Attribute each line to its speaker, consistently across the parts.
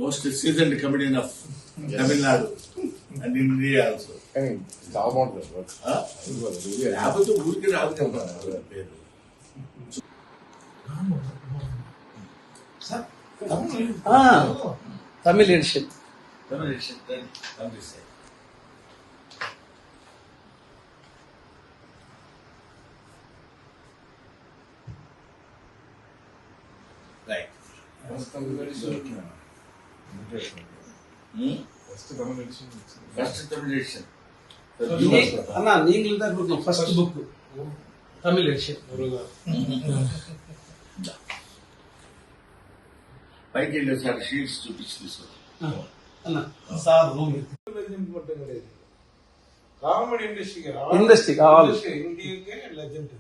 Speaker 1: most seasoned comedian of Tamil Nadu and India also.
Speaker 2: చాలా బాగుంటుంది.
Speaker 1: లేకపోతే ఊరికి రాదు కదా పేరు.
Speaker 3: Tamil edition.
Speaker 1: Right. First Tamil edition.
Speaker 3: అన్నా నీంగ్లు దగ్గర ఫస్ట్ బుక్ తమిళ్ ఎడిషన్.
Speaker 1: పైకి వెళ్ళి సార్ షీట్స్ చూపించి తీసుకో
Speaker 3: అన్న సార్ రూమ్
Speaker 2: కామెడీ
Speaker 3: ఇండస్ట్రీ కావాలి.
Speaker 2: ఇండియాకే లెజెండ్.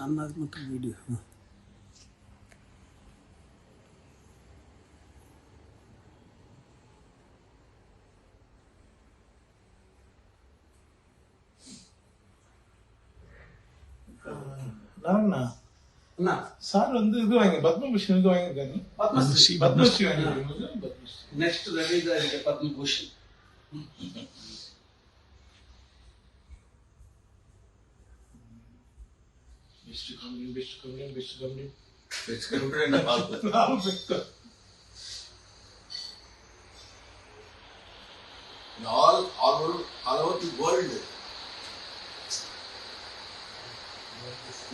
Speaker 3: అన్నది మొత్తం వీడియో.
Speaker 2: அண்ணா சார் வந்து இது வாங்கி பத்மபூஷன் இது வாங்கியிருக்காங்க. பத்மஸ்ரீ வாங்கியிருக்காங்க.
Speaker 3: నెక్స్ట్ రిలీజ్ అయ్యే Padma Bhushan.
Speaker 2: Best comedian.
Speaker 1: all over the world.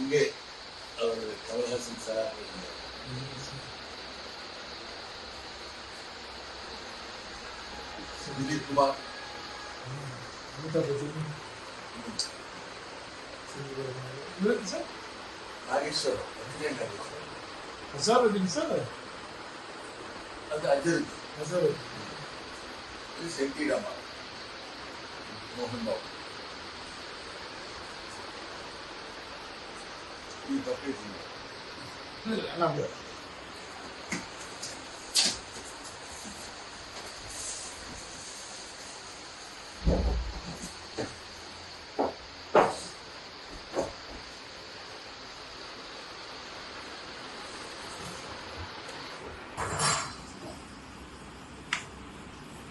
Speaker 1: Inge Kamal Hassan sir, Dilip Kumar, Nageswar,
Speaker 2: Azharuddin sir.
Speaker 1: and Ajit, this is N.T. Rama, Mohan Babu. ఈ తప్పేసి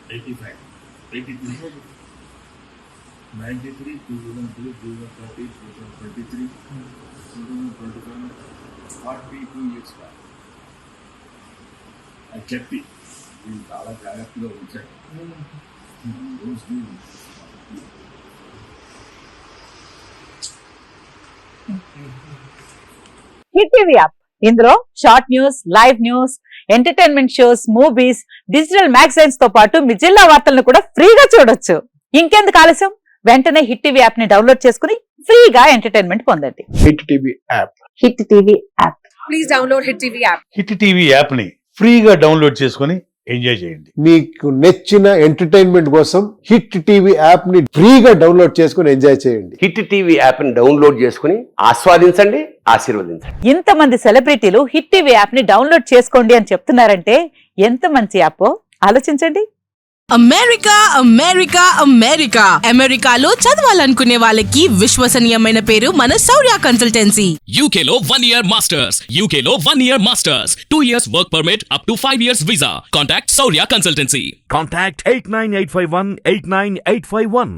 Speaker 1: $85, $83, 93, 2002, 2030, 2023, 2021, 42 years back. I kept it. ఇది చాలా జాగ్రత్తగా ఉంచాను.
Speaker 4: హిట్ టీవీ యాప్, ఇందులో short news, live news, entertainment shows, movies, digital magazines తో పాటు మీ జిల్లా వార్తలను కూడా ఫ్రీగా చూడొచ్చు. ఇంకెందుకు ఆలస్యం, వెంటనే హిట్ టీవీ యాప్ ని డౌన్లోడ్ చేసుకుని ఫ్రీగా ఎంటర్టైన్మెంట్ పొందండి.
Speaker 2: Hit TV app.
Speaker 4: Hit TV app.
Speaker 5: Please download hit TV app.
Speaker 6: Hit TV app ని ఫ్రీగా డౌన్లోడ్ చేసుకుని ఎంజాయ్ చేయండి.
Speaker 7: మీకు నచ్చిన ఎంటర్టైన్మెంట్ కోసం హిట్ టీవీ యాప్ ని ఫ్రీగా డౌన్లోడ్ చేసుకుని ఎంజాయ్ చేయండి.
Speaker 8: హిట్ టీవీ యాప్ ని డౌన్లోడ్ చేసుకుని ఆస్వాదించండి, ఆశీర్వదించండి.
Speaker 4: ఇంతమంది సెలబ్రిటీలు హిట్ టీవీ యాప్ ని డౌన్లోడ్ చేసుకోండి అని చెప్తున్నారంటే ఎంత మంచి యాప్ ఆలోచించండి.
Speaker 5: అమెరికా అమెరికా అమెరికా అమెరికాలో చదవాలనుకునే వాళ్ళకి విశ్వసనీయమైన పేరు మన శౌర్య కన్సల్టెన్సీ.
Speaker 9: UK లో 1 year masters, UK లో 1 year masters, 2 years work permit up to 5 years visa. Contact Saurya Consultancy.
Speaker 10: Contact 89851 89851.